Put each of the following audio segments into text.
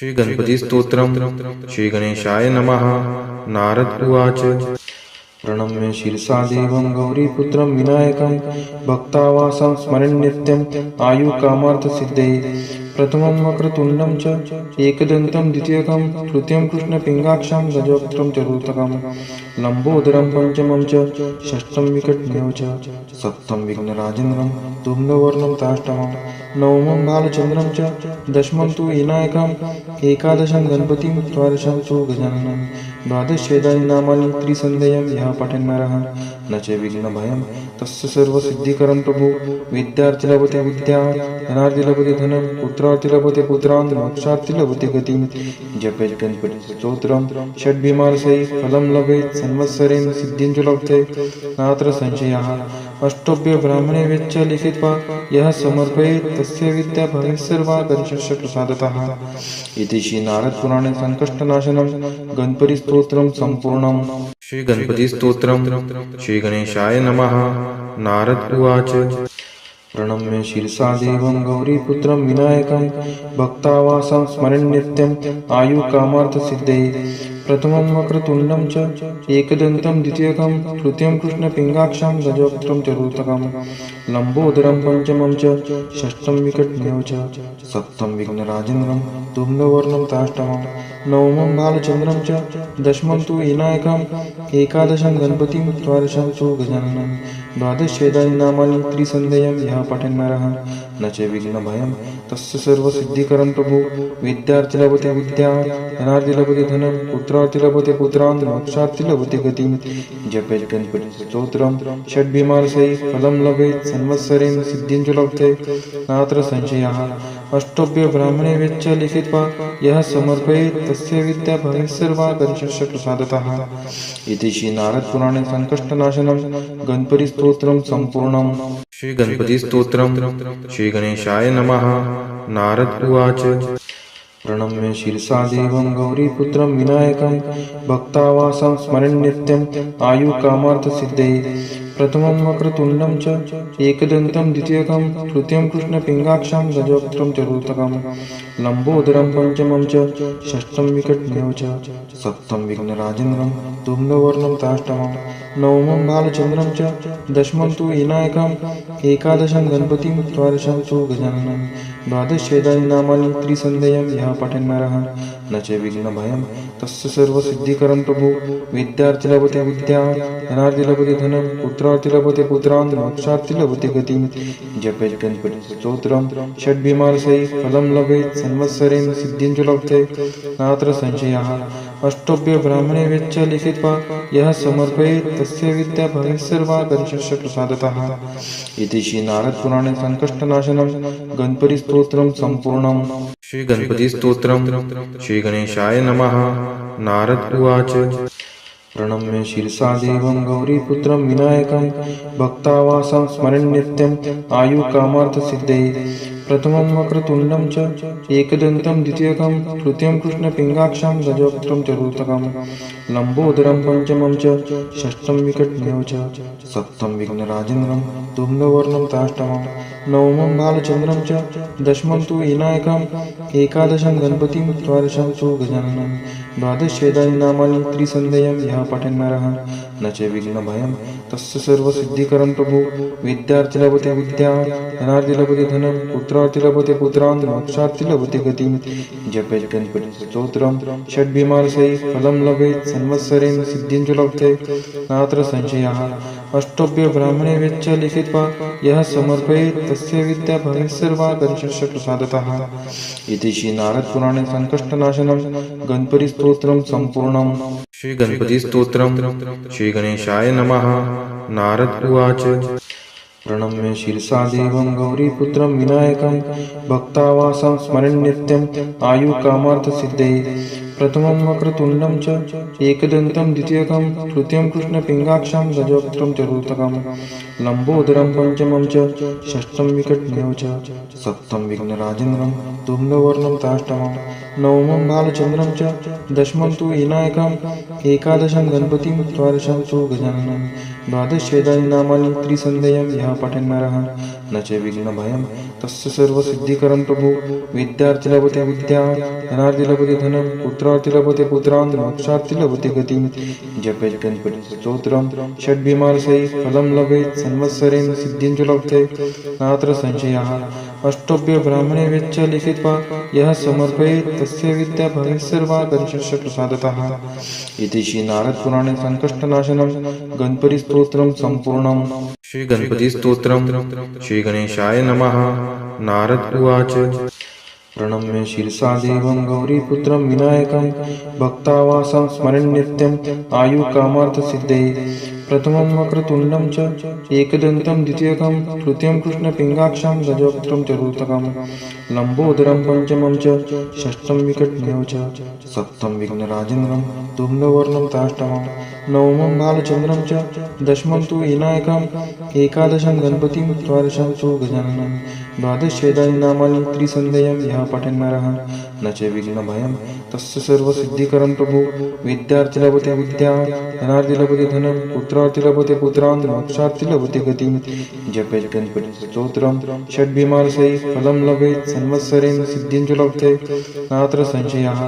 श्री गणपती स्तोत्रम श्री गणेशाय नमः। नारद उवाच प्रणम्य शिरसा देवं गौरीपुत्रं विनायकं भक्तावासं स्मरन् नित्यं आयुकामार्थसिद्धये। प्रथमं वक्रतुण्डं च एकदन्तं द्वितीयकं तृतीयं कृष्णपिङ्गाक्षं गजवक्त्रं चतुर्थकं लम्बोदरं पंचमं च षष्ठं विकटमेव च सप्तमं विघ्नराजेन्द्रं धूम्रवर्णं ताष्टमं नवमं बालचन्द्रं च दशमं तु विनायकम् एकादशं गणपतिं द्वादशं तु गजाननं द्वादशेदानि नामानि त्रिसन्ध्यं यः पठेन् नरः न च विघ्नभयं तस्य सर्वसिद्धिकरं प्रभु। विद्यार्थी लभते विद्या, धनार्थी लभते धनं, पुत्रार्थी लभते पुत्रान्, मोक्षार्थी लभते गतिं। जपेत् गणपति स्तोत्रं षड्भिमानसै फलं लभेत् संवत्सरेण सिद्धिं च लभते नात्र संशयः। अष्टभ्य ब्राह्मणे वेच्च लिखित्वा यः समर्पयेत् तस्य विद्या भवेत् सर्वा गणेशस्य प्रसादतः। इति श्री नारद पुराणे संकष्टनाशनं गणपति स्तोत्रं संपूर्णम्। श्री गणपति स्तोत्रम श्री गणेशाय नमः। नारद उवाच प्रणम्य शिरसा देवं गौरीपुत्रं विनायकं भक्तावासं स्मरन् नित्यं आयुकामार्थसिद्धये। प्रथमं वक्रतुण्डं च एकदन्तं द्वितीयकं तृतीयं कृष्णपिङ्गाक्षं गजवक्त्रं चतुर्थकं लम्बोदरं पंचमं च षष्ठं विकटमेव च सप्तमं विघ्नराजेन्द्रं धूम्रवर्णं ताष्टमं नवमं बालचन्द्रं च दशमं तु विनायकम् एकादशं गणपतिं द्वादशं तु गजाननं द्वादशेदानि नामानि त्रिसन्ध्यं यः पठेन् नरः न च विघ्नभयं तस्य सर्वसिद्धिकरं प्रभु। विद्यार्थी लभते विद्या, धनार्थी लभते धनं, पुत्रार्थी लभते पुत्रान्, मोक्षार्थी लभते गतिं। जपेत् गणपति स्तोत्रं षड्भिमानसै फलं लभेत् संवत्सरेण सिद्धिं च लभते नात्र संशयः। अष्टभ्य ब्राह्मणे वेच्च लिखित्वा यः समर्पयेत् तस्य विद्या भवेत् सर्वा गणेशस्य प्रसादतः। इति श्री नारद पुराणे संकष्टनाशनं गणपति स्तोत्रं संपूर्णम्। श्री गणपति स्तोत्रम श्री गणेशाय नमः। नारद उवाच प्रणम्य शिरसा देवं गौरीपुत्रं विनायकं भक्तावासं स्मरन् नित्यं आयुकामार्थसिद्धये। प्रथमं वक्रतुण्डं च एकदन्तं द्वितीयकं तृतीयं कृष्णपिङ्गाक्षं गजवक्त्रं चतुर्थकं लम्बोदरं पंचमं च षष्ठं विकटमेव च सप्तमं विघ्नराजेन्द्रं धूम्रवर्णं ताष्टमं नवमं बालचन्द्रं च दशमं तु विनायकम् एकादशं गणपतिं द्वादशं तु गजाननं द्वादशेदानि नामानि त्रिसन्ध्यं यः पठेन् नरः न च विघ्नभयं तस्य सर्वसिद्धिकरं प्रभु। विद्यार्थी लभते विद्या, धनार्थी लभते धनं, पुत्रार्थी लभते पुत्रान्, मोक्षार्थी लभते गतिं। जपेत् गणपति स्तोत्रं षड्भिमानसै फलं लभेत् संवत्सरेण सिद्धिं च लभते नात्र संशयः। अष्टभ्य ब्राह्मणे वेच्च लिखित्वा यः समर्पयेत् तस्य विद्या भवेत् सर्वा गणेशस्य प्रसादतः। इति श्री नारद पुराणे संकष्टनाशनं गणपति स्तोत्रं संपूर्णम्। श्री गणपति स्तोत्रम श्री गणेशाय नमः। नारद उवाच प्रणम्य शिरसा देवं गौरीपुत्रं विनायकं भक्तावासं स्मरन् नित्यं आयुकामार्थसिद्धये। प्रथमं वक्रतुण्डं च एकदन्तं द्वितीयकं तृतीयं कृष्णपिङ्गाक्षं गजवक्त्रं चतुर्थकं लम्बोदरं पंचमं च षष्ठं विकटमेव च सप्तमं विघ्नराजेन्द्रं धूम्रवर्णं ताष्टमं नवमं बालचन्द्रं च दशमं तु विनायकम् एकादशं गणपतिं द्वादशं तु गजाननं द्वादशेदानि नामानि त्रिसन्ध्यं यः पठेन् नरः न च विघ्नभयं तस्य सर्वसिद्धिकरं प्रभु। विद्यार्थी लभते विद्या, धनार्थी लभते धनं, पुत्रार्थी लभते पुत्रान्, मोक्षार्थी लभते गतिं। जपेत् गणपति स्तोत्रं षड्भिमानसै फलं लभेत् संवत्सरेण सिद्धिं च लभते नात्र संशयः। अष्टभ्य ब्राह्मणे वेच्च लिखित्वा यः समर्पयेत् तस्य विद्या भवेत् सर्वा गणेशस्य प्रसादतः। इति श्री नारद पुराणे संकष्टनाशनं गणपति स्तोत्रं संपूर्णम्। श्री गणपति स्तोत्रम श्री गणेशाय नमः। नारद उवाच प्रणम्य शिरसा देवं गौरीपुत्रं विनायकं भक्तावासं स्मरन् नित्यं आयुकामार्थसिद्धये। प्रथमं वक्रतुण्डं च एकदन्तं द्वितीयकं तृतीयं कृष्णपिङ्गाक्षं गजवक्त्रं चतुर्थकं लंबोदरं पंचमं च षष्ठं विकटमेव च सप्तं विघ्नराजेन्द्रं धूम्रवर्णं ताष्टमं नवमं बालचन्द्रं च दशमं तु विनायकम् एकादशं गणपतिं द्वादशं तु गजाननं द्वादशेदानि नामानि त्रिसन्देयं यः पठेन् नरः न च विघ्नभयं तस्य सर्वसिद्धिकरं प्रभु विद्यार्थी लभते विद्या धनार्थी लभते धनं पुत्रार्थी लभते पुत्रान् मोक्षार्थी लभते गतिं जपेत् गणपति स्तोत्रं षड्भिमानसै फलं लभेत् संवत्सरेण सिद्धिं च लभते नात्र संशयः अष्टभ्य ब्राह्मणे वेच्च लिखित्वा यः समर्पयेत् तस्य विद्या भवेत् सर्वा गणेशस्य प्रसादतः इति श्री नारद पुराणे संकष्टनाशनं गणपति स्तोत्रं संपूर्णम्। श्री गणपति स्तोत्रम्। श्री गणेशाय नमः। नारद उवाच प्रणम्य शिरसा देवं गौरीपुत्रं विनायकं भक्तावासं स्मरन् नित्यम् आयुकामार्थसिद्धये प्रथमं वक्रतुण्डं च एकदन्तं द्वितीयकं तृतीयं कृष्णपिङ्गाक्षं गजवक्त्रं चतुर्थकं लम्बोदरं पंचमं च षष्ठं विकटमेव च सप्तं विघ्नराजेन्द्रं धूम्रवर्णं ताष्टमं नवमं बालचन्द्रं च दशमं तु विनायकम् एकादशं गणपतिं द्वादशं तु गजाननं द्वादशेदानि नामानि त्रिसन्देयं यः पठेन् नरः न च विघ्नभयं तस्य सर्वसिद्धिकरं प्रभु विद्यार्थी लभते विद्या धनार्थी लभते धनं पुत्रार्थी लभते पुत्रान् मोक्षार्थी लभते गतिं जपेत् गणपति स्तोत्रं षड्भिमानसै फलं लभेत् संवत्सरेण सिद्धिं च लभते नात्र संशयः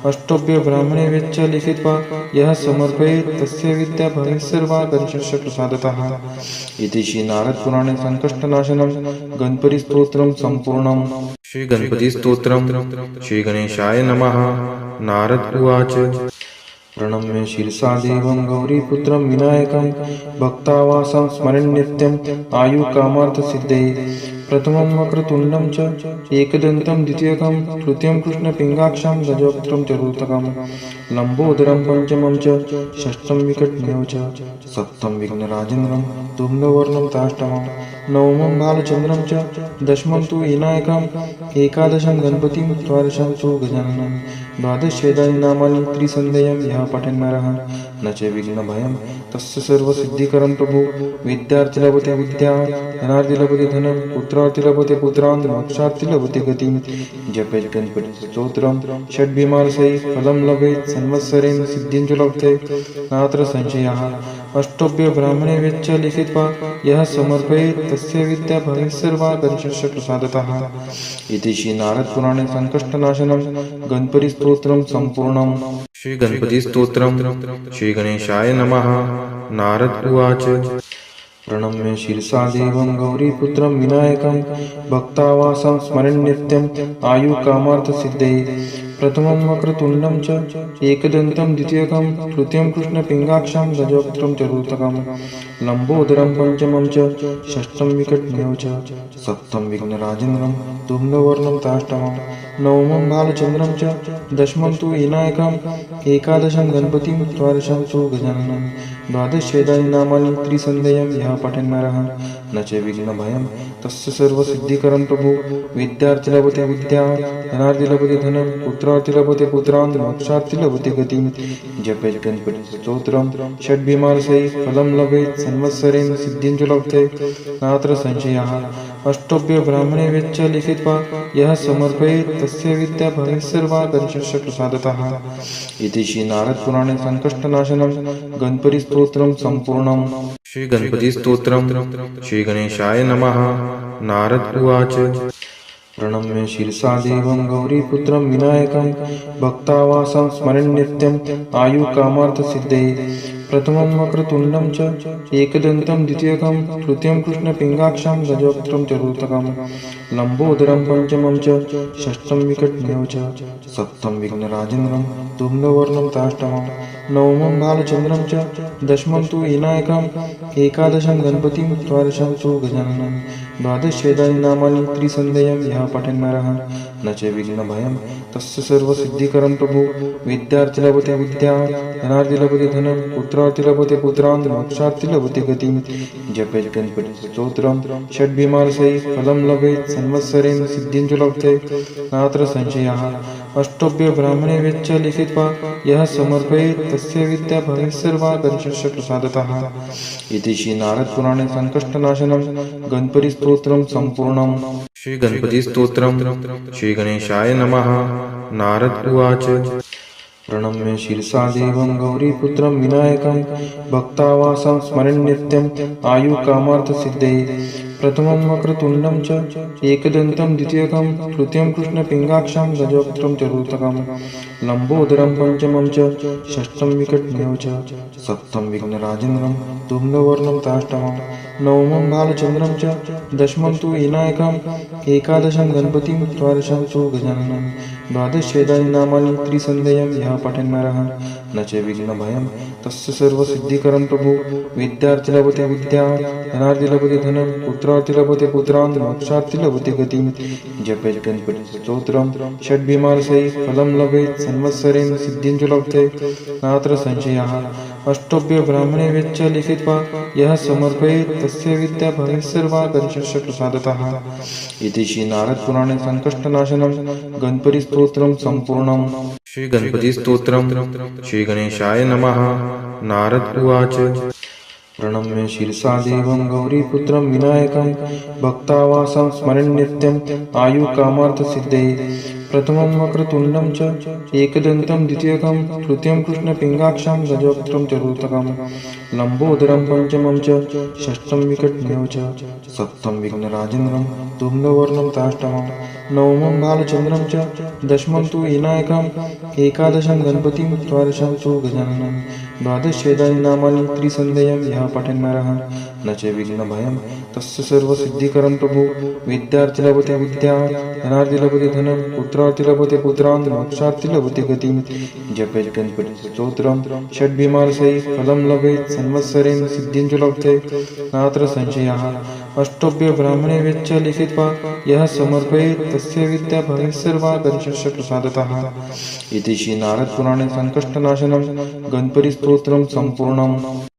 अष्टभ्य ब्राह्मणे वेच्च लिखित्वा यः समर्पयेत् तस्य विद्या भवेत् सर्वा गणेशस्य प्रसादतः इति श्री नारद पुराणे संकष्टनाशनं गणपति स्तोत्रं संपूर्णम्। श्री गणपति स्तोत्रम्। श्री गणेशाय नमः। नारद उवाच प्रणम्य शिरसा देवं गौरीपुत्रं विनायकं भक्तावासं स्मरन् नित्यम् आयुकामार्थसिद्धये प्रथमं वक्रतुण्डं च एकदन्तं द्वितीयकं तृतीयं कृष्णपिङ्गाक्षं गजवक्त्रं चतुर्थकं लम्बोदरं पंचमं च षष्ठं विकटमेव च सप्तं विघ्नराजेन्द्रं धूम्रवर्णं ताष्टमं नवमं बालचन्द्रं च दशमं तु विनायकम् एकादशं गणपतिं द्वादशं तु गजाननं द्वादशेदानि नामानि त्रिसन्देयं यः पठेन् नरः न च विघ्नभयं तस्य सर्वसिद्धिकरं प्रभु विद्यार्थी लभते विद्या धनार्थी लभते धनं पुत्रार्थी लभते पुत्रान् मोक्षार्थी लभते गतिं जपेत् गणपति स्तोत्रं षड्भिमानसै फलं लभेत् संवत्सरेण सिद्धिं च लभते नात्र संशयः अष्टभ्य ब्राह्मणे वेच्च लिखित्वा यः समर्पयेत् तस्य विद्या भवेत् सर्वा गणेशस्य प्रसादतः इति श्री नारद पुराणे संकष्टनाशनं गणपति स्तोत्रं संपूर्णम्। श्री गणपति स्तोत्रम्। श्री गणेशाय नमः। नारद उवाच प्रणम्य शिरसा देवं गौरीपुत्रं विनायकं भक्तावासं स्मरन् नित्यम् आयुकामार्थसिद्धये प्रथमं वक्रतुण्डं च एकदन्तं द्वितीयकं तृतीयं कृष्णपिङ्गाक्षं गजवक्त्रं चतुर्थकं लम्बोदरं पंचमं च षष्ठं विकटमेव च सप्तं विघ्नराजेन्द्रं धूम्रवर्णं ताष्टमं नवमं बालचन्द्रं च दशमं तु विनायकम् एकादशं गणपतिं द्वादशं तु गजाननं द्वादशेदानि नामानि त्रिसन्देयं यः पठेन् नरः न च विघ्नभयं तस्य सर्वसिद्धिकरं प्रभु विद्यार्थी लभते विद्या धनार्थी लभते धनं पुत्रार्थी लभते पुत्रान् मोक्षार्थी लभते गतिं जपेत् गणपति स्तोत्रं षड्भिमानसै फलं लभेत् संवत्सरेण सिद्धिं च लभते नात्र संशयः अष्टभ्य ब्राह्मणे वेच्च लिखित्वा यः समर्पयेत् तस्य विद्या भवेत् सर्वा गणेशस्य प्रसादतः इति श्री नारद पुराणे संकष्टनाशनं गणपति स्तोत्रं संपूर्णम्। श्री गणपति स्तोत्रम्। श्री गणेशाय नमः। नारद उवाच प्रणम्य शिरसा देवं गौरीपुत्रं विनायकं भक्तावासं स्मरन् नित्यम् आयुकामार्थसिद्धये प्रथमं वक्रतुण्डं च एकदन्तं द्वितीयकं तृतीयं कृष्णपिङ्गाक्षं गजवक्त्रं चतुर्थकं लम्बोदरं पंचमं च षष्ठं विकटमेव च सप्तं विघ्नराजेन्द्रं धूम्रवर्णं ताष्टमं नवमं बालचन्द्रं च दशमं तु विनायकम् एकादशं गणपतिं द्वादशं तु गजाननं द्वादशेदानि नामानि त्रिसन्देयं यः पठेन् नरः न च विघ्नभयं तस्य सर्वसिद्धिकरं प्रभु विद्यार्थी लभते विद्या धनार्थी लभते धनं पुत्रार्थी लभते पुत्रान् मोक्षार्थी लभते गतिं जपेत् गणपति स्तोत्रं षड्भिमार्षै फलं लभेत् संवत्सरेण सिद्धिं च लभते नात्र संशयः अष्टोभ्य ब्राह्मणे वेच्च लिखित्वा यः समर्पयेत् तस्य विद्या भवेत् सर्वा गणेशस्य प्रसादतः इति श्री नारद पुराणे संकष्टनाशनं गणपति स्तोत्रं सम्पूर्णम्। श्री गणपति स्तोत्रम्। श्री गणेशाय नमः। नारद उवाच प्रणम्य शिरसा देवं गौरीपुत्रं विनायकं भक्तावासं स्मरन् नित्यम् आयुकामार्थसिद्धये प्रथमं वक्रतुण्डं च एकदन्तं द्वितीयकं तृतीयं कृष्णपिङ्गाक्षं गजवक्त्रं चतुर्थकं लम्बोदरं पंचमं च षष्ठं विकटमयं च सप्तमं विघ्नराजेन्द्रं धूम्रवर्णं ताष्टमं नवमं बालचन्द्रं च दशमं तु विनायकम् एकादशं गणपतिं द्वादशं तु गजाननं द्वादशेदानि नामानि त्रिसन्ध्यं यः पठन्नरः न च विघ्नभयं तस्य सर्वसिद्धिकरं प्रभु विद्यार्थी लभते विद्या धनार्थी लभते धनं पुत्रार्थी लभते पुत्रान् मोक्षार्थी लभते गतिं जपेत् गणपति स्तोत्रं षड्भिमार्षै फलं लभेत् संवत्सरेण सिद्धिं च लभते नात्र संशयः अष्टोभ्य ब्राह्मणे वेच्च लिखित्वा यः समर्पयेत् तस्य विद्या भवेत् सर्वा गणेशस्य प्रसादतः इति श्री नारद पुराणे संकष्टनाशनं गणपति स्तोत्रं सम्पूर्णम्। श्री गणपति स्तोत्रम्। श्री गणेशाय नमः। नारद उवाच प्रणम्य शिरसा देवं गौरीपुत्रं विनायकं भक्तावासं स्मरन् नित्यम् आयुकामार्थसिद्धये प्रथमं वक्रतुण्डं च एकदन्तं द्वितीयकं तृतीयं कृष्णपिङ्गाक्षं गजवक्त्रं चतुर्थकं लम्बोदरं पंचमं च षष्ठं विकटमयं च सप्तमं विघ्नराजेन्द्रं धूम्रवर्णं ताष्टमं नवमं बालचन्द्रं च दशमं तु विनायकम् एकादशं गणपतिं द्वादशं तु गजाननं द्वादशेदानि नामानि त्रिसन्ध्यं यः पठन्नरः न च विघ्नभयं तस्य सर्वसिद्धिकरं प्रभु विद्यार्थी लभते विद्या धनार्थी लभते धनं पुत्रार्थी लभते पुत्रान् मोक्षार्थी लभते गतिं जपेत् गणपति स्तोत्रं षड्भिमार्षै फलं लभेत् संवत्सरेण सिद्धिं च लभते नात्र संशयः अष्टोभ्य ब्राह्मणे वेच्च लिखित्वा यः समर्पयेत् तस्य विद्या भवेत् सर्वा गणेशस्य प्रसादतः इति श्री नारद पुराणे संकष्टनाशनं गणपति स्तोत्रं सम्पूर्णम्।